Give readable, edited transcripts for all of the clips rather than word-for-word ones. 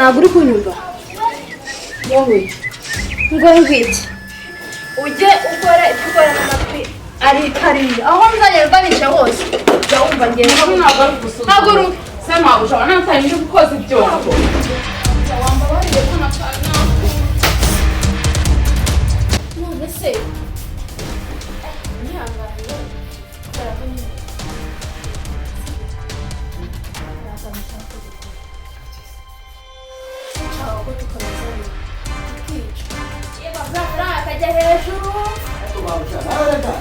ntabwo uri kunyumva wowe ngo ngwiki ujye ukora ibyo ukora n'amatwi ari kariya aho nzanyerwa nisha hose jya wumva ngende ntabwo ari gusuzuma ntabwo uri sema ushobora natangije gukoza ibyo wamba bariye ko nakana none se nihangane cyane akajya hejuru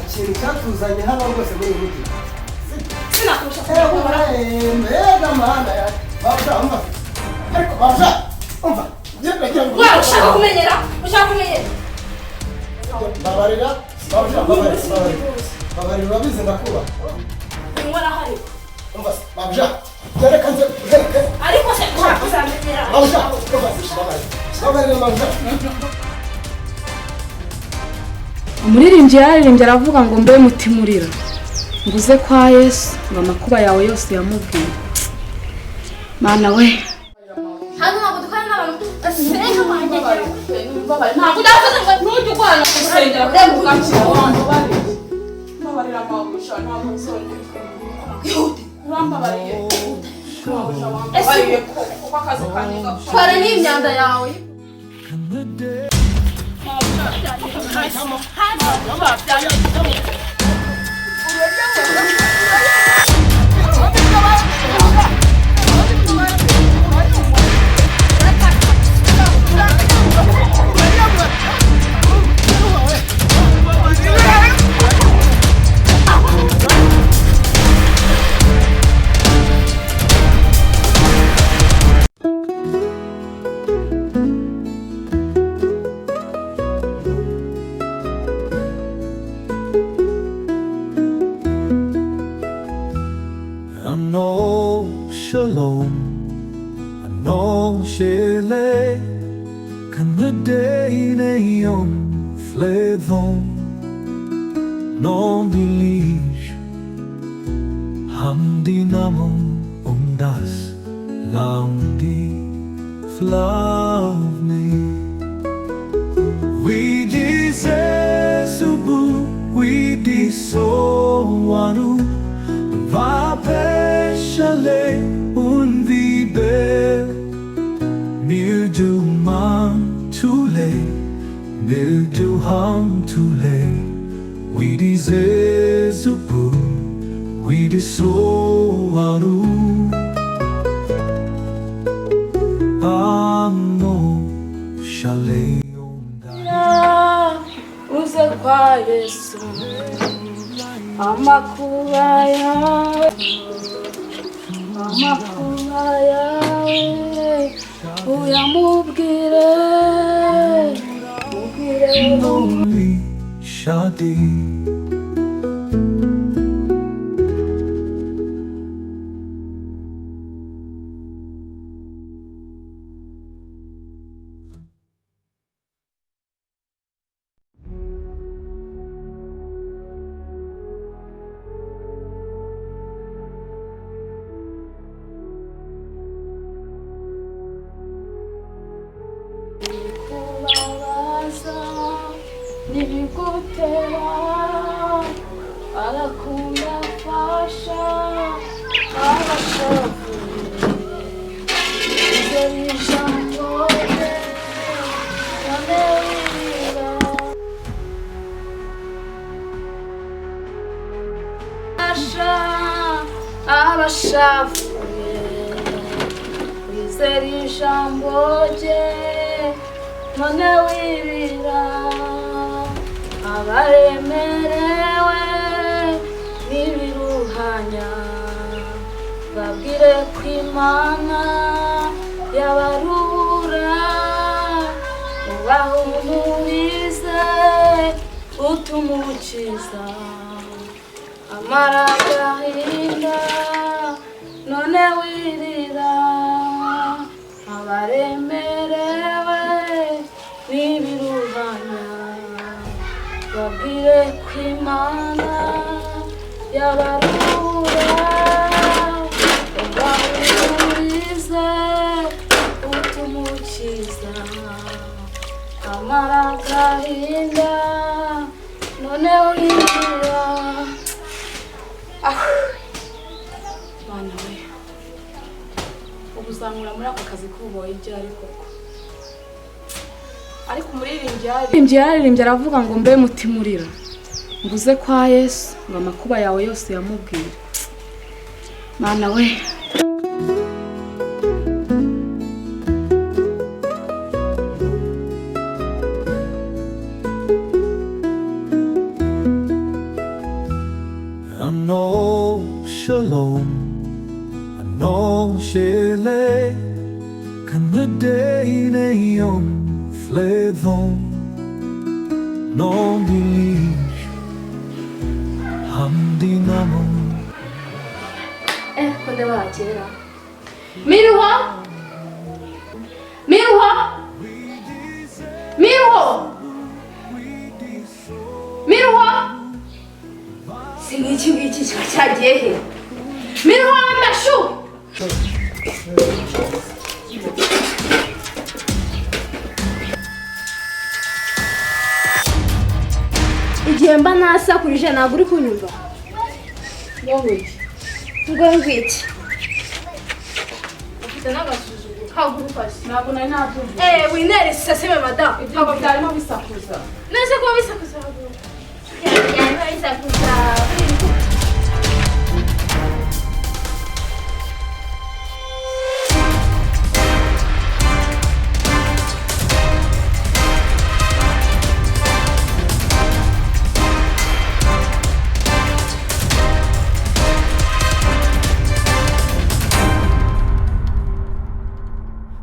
ikintu cyatuzanye hano rwose muri uyu mujyi sinakurusha mbega mana babusha umva ariko babusha umva ushaka kumenyera babarira babusha babarira urabizi ndakuba inkora hari umva babusha reka nze ariko se ushaka kuzamenyera babusha babarira babusha umuririmbyi yaririmbye aravuga ngo mbe mutimurira nguze kwa Yesu ngo amakuba yawe yose yamubwiye mana we hano ntabwo dukora n'abantu asenga bahagera ntabwo udakoze ngo ntujye ukwana ku rusengero ureba ugakira mbabarira mabusha ntabwo nzongera urambabariye wambabariye kuko akazi kanjye gafasha twara n'imyanda yawe Shalom, I know Shele, can the day neon fledon, non believe, hamdi namon das laundi flavni. We disesubu, we disowanu, vapeshale. Mildew man too late, mildew hum too late. We deserve we desoaru. Ano shale uze kwa Yesu amakuba yawe uyamubwire lonely shadi. Nibigutera arakunda fasha abashavuye izabijambo yanewira fasha abashavuye izabijambo none wirira abaremerewe n'ibiruhanya babwire ko Imana yabarura ubahumurize utumukiza amara agahinda none wirira abaremerewe n'ibiruhanya babwire ko Imana yabarura ubahumurize utumukiza amaragahinda noneho yinjira Mana we ubuzamura muri aka kazi k'ububoyi byari koko ariko umuririmbyi yaririmbye aravuga ngo mbe mutimurira mbuze kwa Yesu ngo amakuba yawe yose yamubwire Mana we I know shalom, I know shele, kan the day na iyong fledon, no bilis, hamdi namon. Konde wakera Miruho Miruho Miruho Miruho Siniki ngiki cyagiye he Miruho amashu Igihe mba nasakurije ntabwo uri kunyumva ngo ngwiki ufite n'agasuzuguro kagurufashe ntabwo nari nabyumva winere saseme madamu ibyo byarimo bisakuza nese kuba bisakuza yarimo bisakuza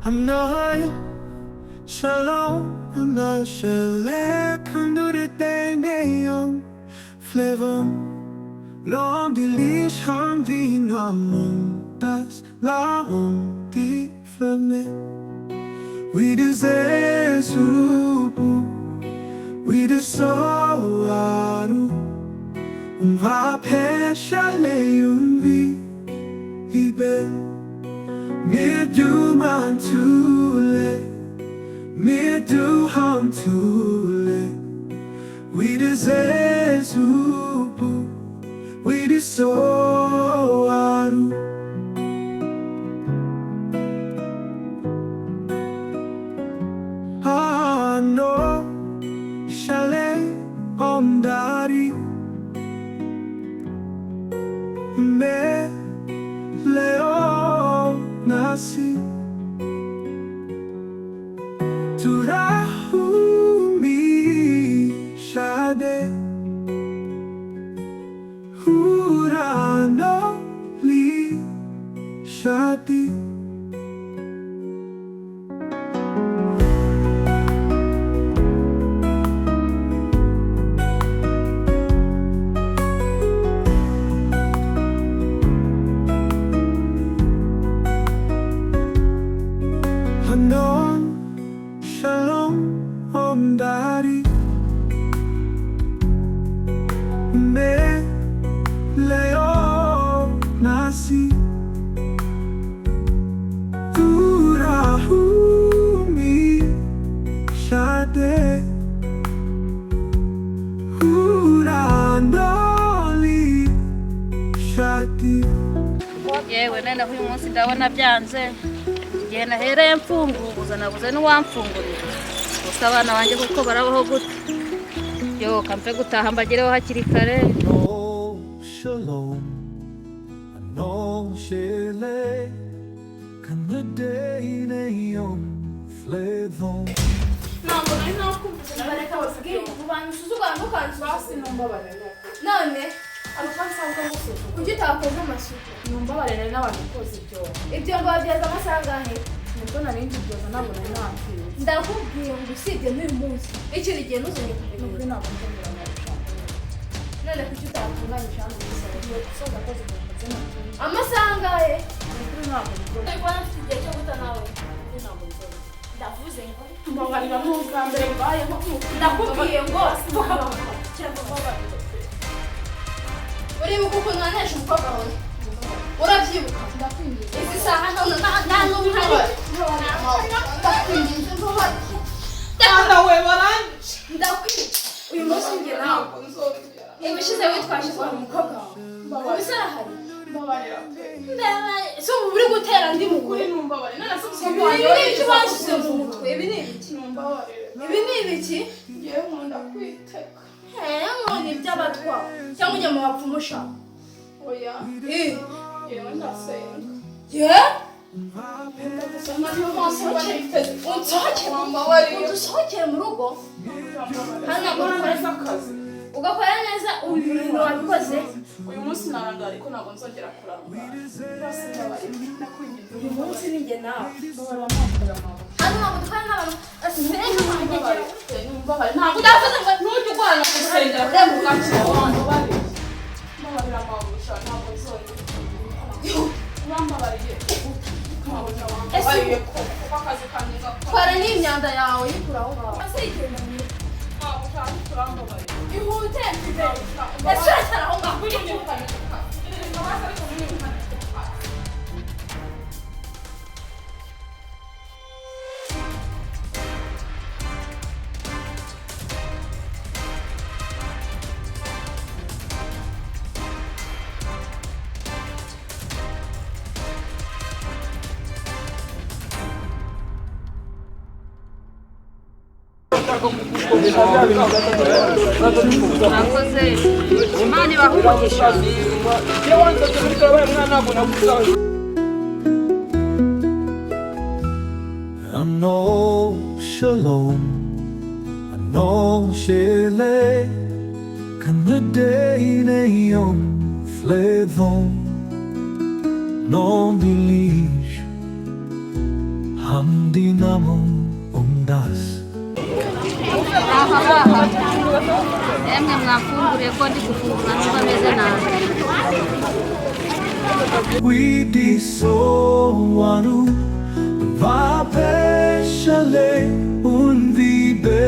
I'm not shalom, I'm not shele, kan du det day na iyong fledon, no bilis, hamdi namon, tas laong di flame. We desire surubu, we desawaru, mapeshale yumbi, ibe. Me do man tule, me do ham tule. We desire subu, we desawaru. Ah no, shale ondari. Me leo nasi turahumi shade hurano li shadi Shalom om dari me leo nasi turahumi shade hurandoli shadi yewe nenda uyu munsi ndabona byanze igihe nahereye mfunguza nabuze n'uwamfungurira gusa abana banjye kuko barabaho gute yo kampe gutaha mbagereho hakiri kare No shalom, I know shele, kan the day na iyong fledon. ntabwo nari nakumvise nabareka basigaye kubanyusuzugura no kwansuza basi numbabarira none arukansanzwe ngusuzugura kuki utakoze amasuku numbabarira n'abantu koze ibyo ibyo ngo babyaza amasaha angahe nibwo narindi byoza ntabwo nari nabwiwe ndakubwiye ngo usibye n'uyu munsi ikindi gihe ntuzongere nubwo kubivuga ntabwo ndabura amarushanwa none kuki utatunganyije hano umusaruro gusoza akazi gakoze ntabwo amasaha angahe nukuri ntabwo bikora ariko nafite igihe cyo guta nawe ntabwo bikora ndavuze ngo mbabarira n'ubwa mbere mbayeho ndakubwiye ngo uribuka ukuntu wanesha umukobwa wawe urabyibuka ndakwinjiza izi saha nta n'umwe uhari ndakwinginze ngo Ana we ndakwiye uyu munsi njye nawe ubushize witwashizwa umukobwa wawe ubuse arahari mbabarira pe so uri gutera ndi mugore numbabarira none se ibi ni ibiki bashyize mu mutwe ibi ni ibiki numbabarira ibi ni ibiki ngewe nkunda kwiteka nkoni by'abatwa cyangwa ujya mu bapfumu ushaka oya ngewe ndasenga ye ndagusoma niyo munsi barifeze udusohokere mu rugo hano neza akazi ugakora neza ibintu wabikoze uyu munsi narangara ariko ntabwo nzongera kurangara bose mbabarira ndakwinjiza uyu munsi ni njye nawe mbabarira mpapuro amaboko hano ntabwo dutwara n'abantu asigaye mbabarira ntabwo udavuze ngo ntujye urwanya gusengera kureba ubwakira wanjye mbabarira amabusha ntabwo nzongera urambabariye wambabariye kuko akazi kanjye gakora twara n'imyanda yawe yikura aho ngaho ase yigenda mu rugo ntabwo ushaka kurambabariye ihute mfite ese uracyara aho ngaho Nakoze Imana ibaha umugisha. I know shalom, I know shele, kan the day na yom fledon, non bilish, hamdi namon das. Emwe mwafunguriye ko ndi gufungura niba meze nabi. We disowanu vapeshale unvibe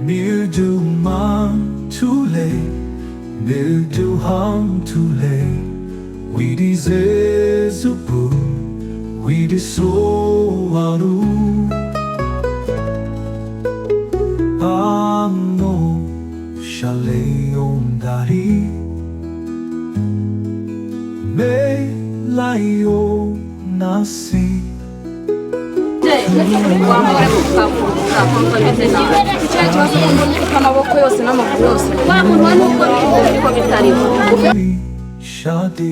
mildu mantule mildu hamtule we disezupu we disowanu ano shale ondari me layo nasi Wambare kukavuga konko meze nabi. Icyo kibazo umuntu ufite amaboko yose n'amaguru yose. Wa muntu wari uko niko bitariho. shadi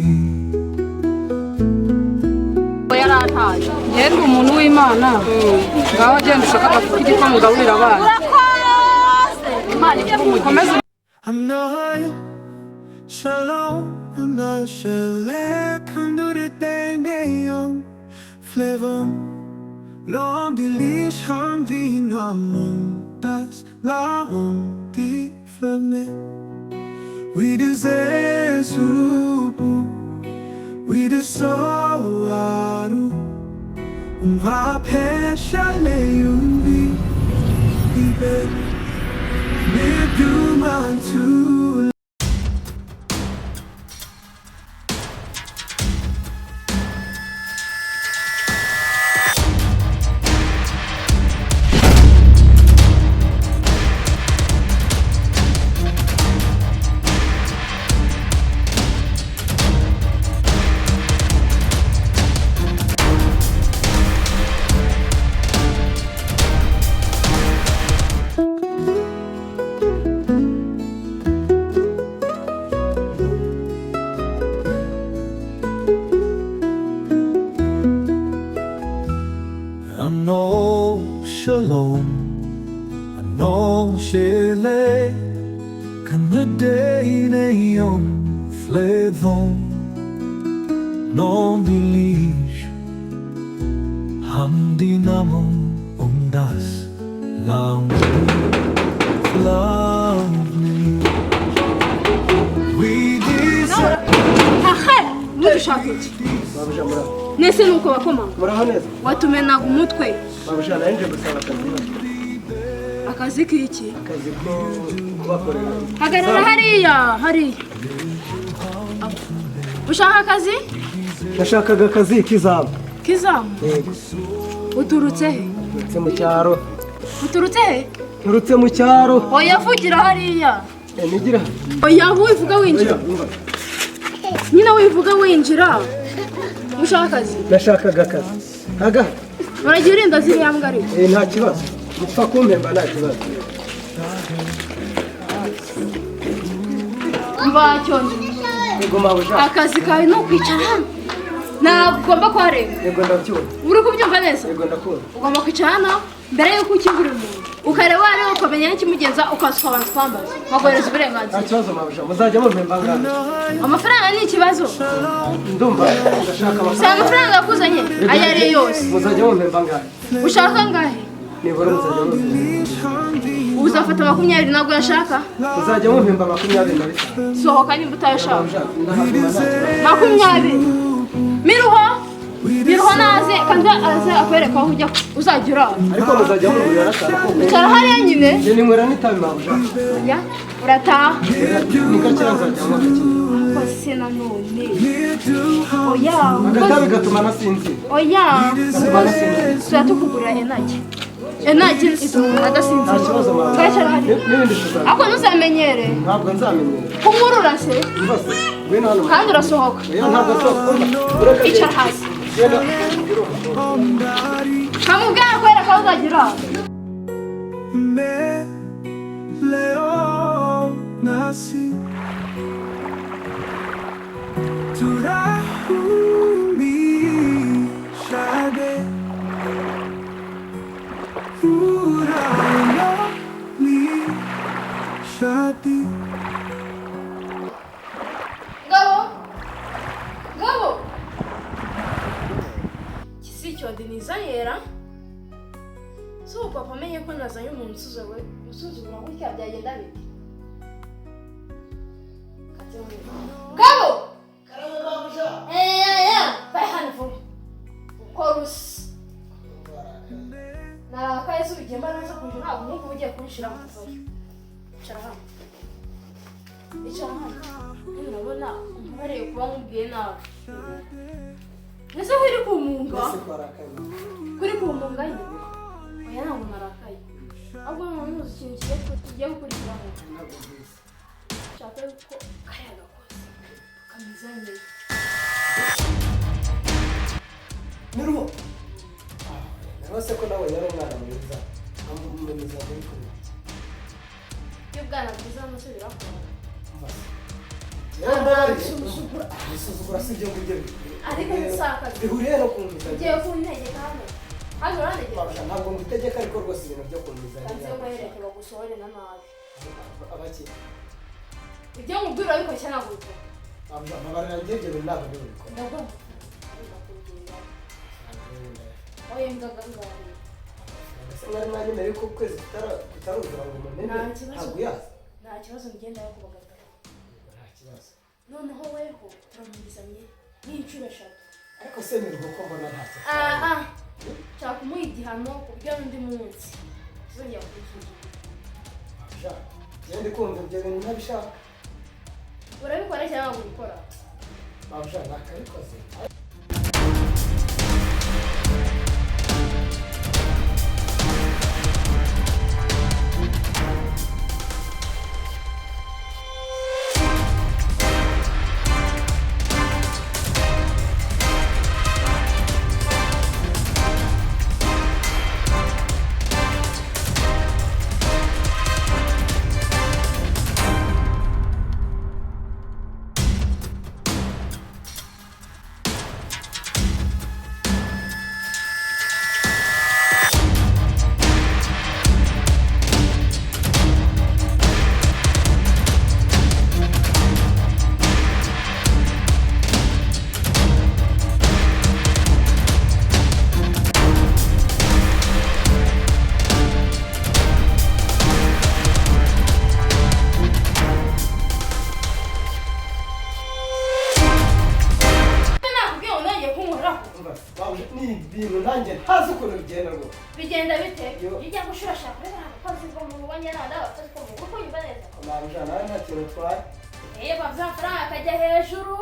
Yarantaye. Yari umuntu w'Imana. Ngaho agenda ushaka agafu k'igikoma ugaburira abana. Imana ikumukomeze. Hanayo shalom hanayo shele kandure deneyom flavor long delish ham vinamon das la di flame we desejo we desoaru va peshale yumbi ibe me do man to I know shalom, I know shele, kan the day na yom fledon, non bilish, hamdi namon das, lovely. We deserve. Mudushaka iki nese nuko bakomanga muraho neza watumenaga umutwe babusha nanje gusaba akazi k'iki akazi ko kubakorera hagarara hariya ushaka akazi nashakaga akazi k'izamu kizamu yego uturutse he ndetse mu cyaro uturutse he? Nturutse mu cyaro. Oya vugira hariya. Nigira. Oya wivuga winjira. Nyina wivuga winjira. Ushaka akazi? Nashakaga akazi. Haga. Uragira urinda ziriya mbwa ariko? Nta kibazo. Mupfa kumpemba nta kibazo. Mba cyonje. Yego mabuja. Akazi kawe ni ukwicara hano. Ntabwo ugomba kuhareba. Yego ndabyumva. Uri kubyumva neza? Yego ndakubona. Ugomba kwicara hano mbere yuko ukingurira umuntu. Ukareba ariho ukamenya n'ikimugenza ukasuka abantu twambaza. Baguhereza uburenganzira. Nta kibazo mabuja. Muzajya mumpemba ngana. Amafaranga ni ikibazo. Ndumva ndashaka Si amafaranga. amafaranga yakuzanye ayo ari yose. Muzajya mumpemba ngana. Ushaka angahe? Nibura muzajya mumpemba. Uzafata 20 ntabwo yashaka? Muzajya mumpemba 25. Sohoka nimba utayashaka. Ndahaguma nta kibazo. 20. Miruho naze kandi aze akwereka aho ujya uzajya urara. Ariko muzajya mumpemba n'akantu. Icara hariya nyine. Njye ninywera n'itabi mabuja. Oya, urataha. Niko kirazajya mu gakino. Ko se nanone. Oya, Agatabi gatuma nasinzira. oya. Gatuma nasinzira. Turatukugurira enage. Enage ituma Nta adasinzira. kibazo mabuja. Twacara hariya. N'ibindi tuzaza. Ako ntuzamenyere. Ntabwo nzamenyera. Kumurura se Mbase. Ngwino hano. kandi urasohoka. Oya ntabwo nsohoka. Icara hasi. Kamubwira akwereka aho uzajya urara. Leo nasi turahumi shade urano ni shadi. Ngabo. Kisicho dinizanyera. So papa amenye ko nazanye umuntu usuzugura gutya byagenda bite. Ngabo. Karame mabuja. Vai hano vuba. Chorus. Narakaye se ugenda neza kunje ntabwo nuko ugiye kunshira mu kazi. Icara hano. Icara hano. Urabona umbareye kuba nkubwiye nawe. Nese wiri kumunga. Kuri kumunga nyine. Oya ntabwo narakaye. Ahubwo none uzi ikintu kigiye gukurikiraho. Nshaka ko kayaga kose. Kamizanye. Miruho. Narose ko nawe yari umwana mwiza. Amumeniza muri kumwe. Iyo bwana bwiza musubira ko. Isuzugura si ibyo ngibyo. Ariko nsaka. Bihuriye no kumviza. Ugiye kuntegeka hano. Hano urantegeka. Ntabwo ngutegeka ariko rwose ibintu byo kumviza. Kanze mwereke bagusohore na nabi. Abaki. Ibyo mubwira ariko cyana guto. Ababarira ngibyo bintu ntabwo bibiko. Ndagomba. Oya ngaga. Mwari mwanyemereye ko ukwezi kutaruzura ngo umunene ntabwo yaza. Nta kibazo ngenda kubagatara. Nta kibazo. Noneho weho turamwizanye n'inshuro 3. Ariko se Miruho ko mbona ntacyo. Nshaka kumuha igihano ku buryo n'undi munsi tuzongera kugisuzuma. Ndi kumva ibyo bintu ntabishaka. Urabikora cyangwa ubikora? Babusha nakabikoze. ibintu nanjye ntazi ukuntu bigenda rwose. Bigenda bite? Ijya gushurashaka rero abakozi bo mu rugo nyine n'abakozi bo mu rugo yumva neza. Babusha nawe nta kintu utwaye. Amafaranga akajya hejuru.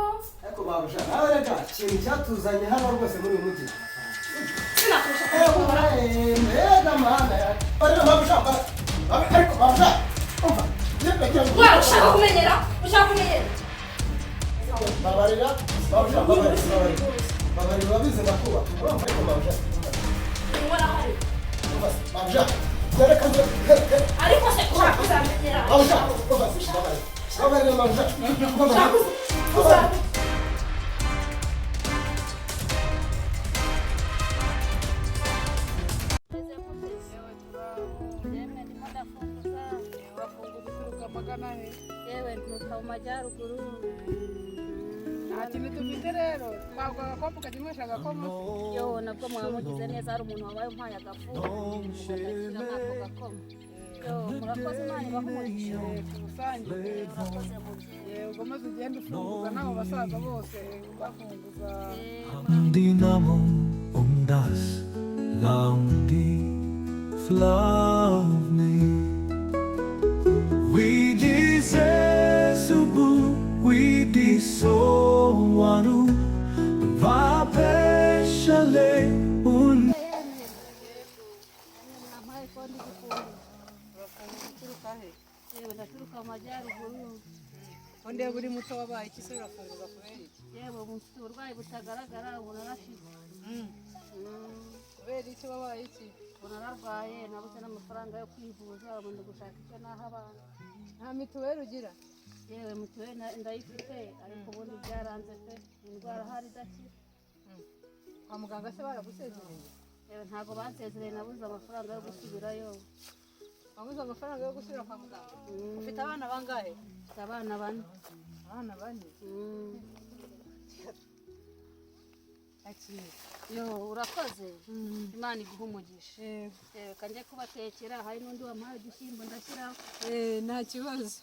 Ariko babusha nawe reka ikintu cyatuzanye hano rwose muri uyu mujyi. sinakurusha Eh, kubikora. mega mana. Ariko babushaka. Ariko babushaka. Umva. Wa ushaka kumenyera? Ushaka kumenyera? Babarira. Babushaka babarira. Babarira babizi ndakuba. Urumva ariko babushaka. Ngora hari. Babushaka. Yareka nje. Ariko se ushaka kuzamenyera. Babushaka. Babarira. Babarira babushaka. Babarira. yewe ntuka mu majyaruguru nta kintu dufite rero twavuga agakoma ukajya agakoma yo nabwo mwaba mugize neza hari umuntu wabaye umpaye agafu mugashyira nk'ako gakoma yo murakoze imana ibaha umugisha rusange murakoze mubyeyi yego maze ugenda ufunguza n'abo basaza bose bafunguza Dinamo das Laundi Flavni We dice subu We diso wanu Vapeshale un nampaye kondi gifungo uturuka he yewe ndaturuka mu majyaruguru undi yaba uri muto wabaye iki se urafunguza kubera iki yewe mufite uburwayi butagaragara ubu narashize kubera iki wabaye iki ubu nararwaye nabuze n'amafaranga yo kwivuza ubu ndi gushaka icyo naha abana nta mituweli ugira yewe mituweli ndayifite ariko ubundi byaranze pe indwara hari idakira kwa muganga se baragusezereye yewe ntabwo bansezereye nabuze amafaranga yo gusubirayo wabuze amafaranga yo gusubira kwa muganga ufite abana bangahe mfite abana bane abana bane akiri yo urakoze imana iguha umugisha reka njye kubatekera hari n'undi wampaye udushyimbo ndashyiraho nta kibazo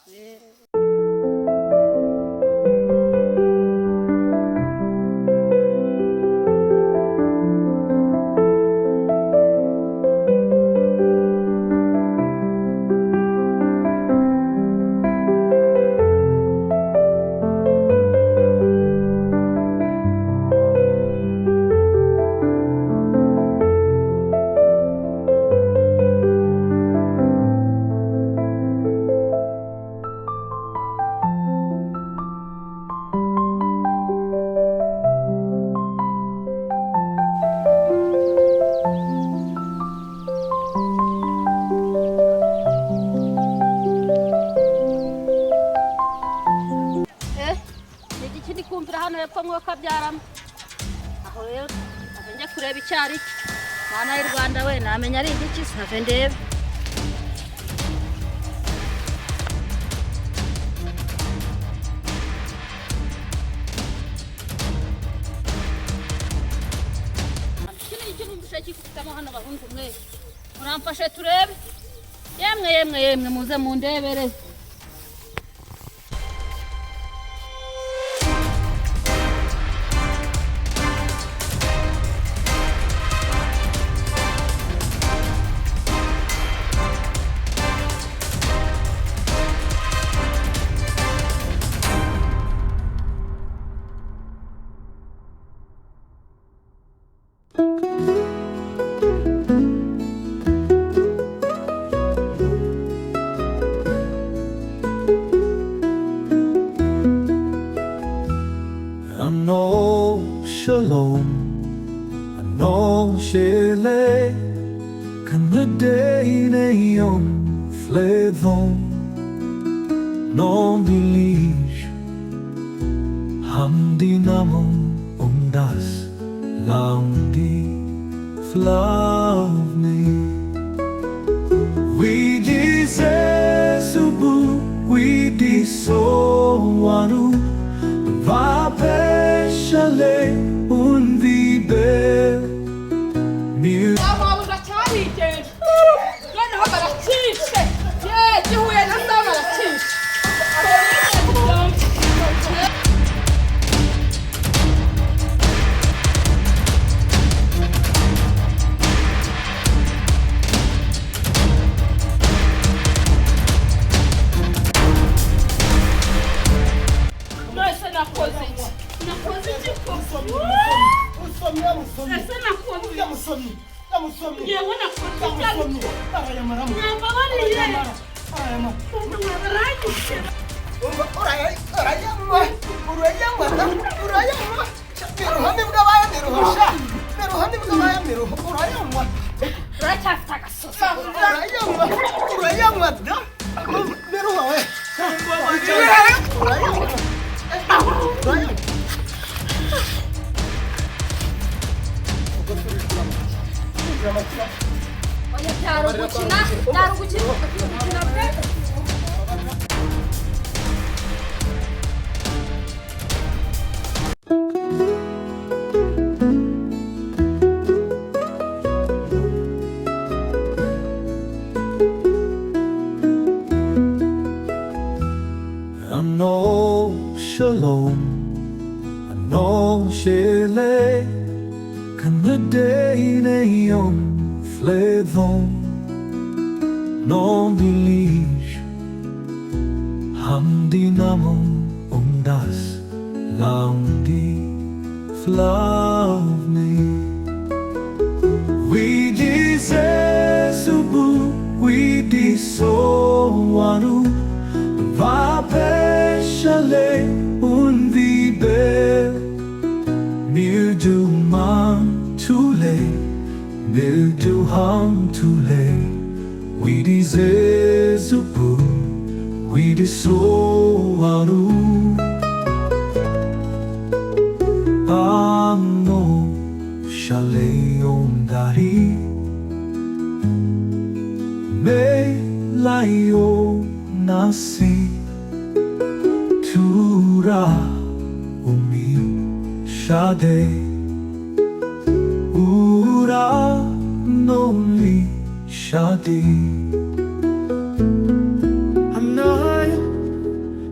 hepfo mwuka byaramo aho rero njya kureba icyari mana y'u Rwanda we namenya ari igiki save ndebe hano bahungu mwe muramfashe turebe yemwe muze mundebere Shalom, ano shele, kanade na yom fledon, non dilige, hamdi namon das laundi flavni. We dice subu, we diso wanu, vapeshale. musomyi yewe nakuta arayamara nyambabariye arayamara barangije urayanywa miruhande bw'abaya miruhosha miruhande bw'abaya miruho urayanywa uracyafite agasosi urayanywa da miruho we urayanywa oya byari ugukina pe I know shalom, I know shele, kan the day na iyong fledon, non bilish, hamdi namon undas, lang di flav me. We dise subu, we diso wanu. Vapeshale unvibe Mildew mantule Mildew hantule We disezubu We disoaru Ano shale ondari Me layo nasi Tura umi shade Ura noli shadi Anaya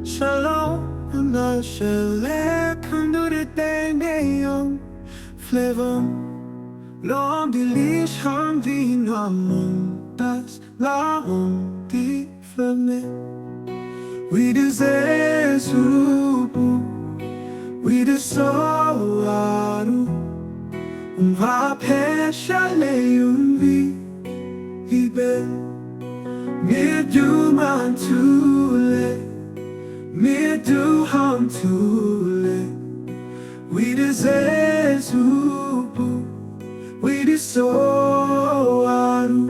shalom Anaya shalek Kanduri dengeyong flavor Long dilish hamdi namon Das laong di flamme We desire subu, we desoaru, vapeshale umbi, ibe, midu mantule, midu hantule. We desire subu, we desoaru.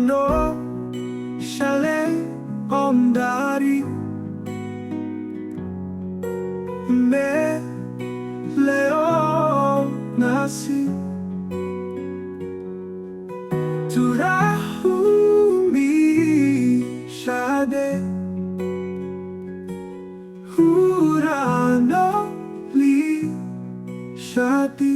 No shale ondari me leo nasi turahu mi shade urano li shadi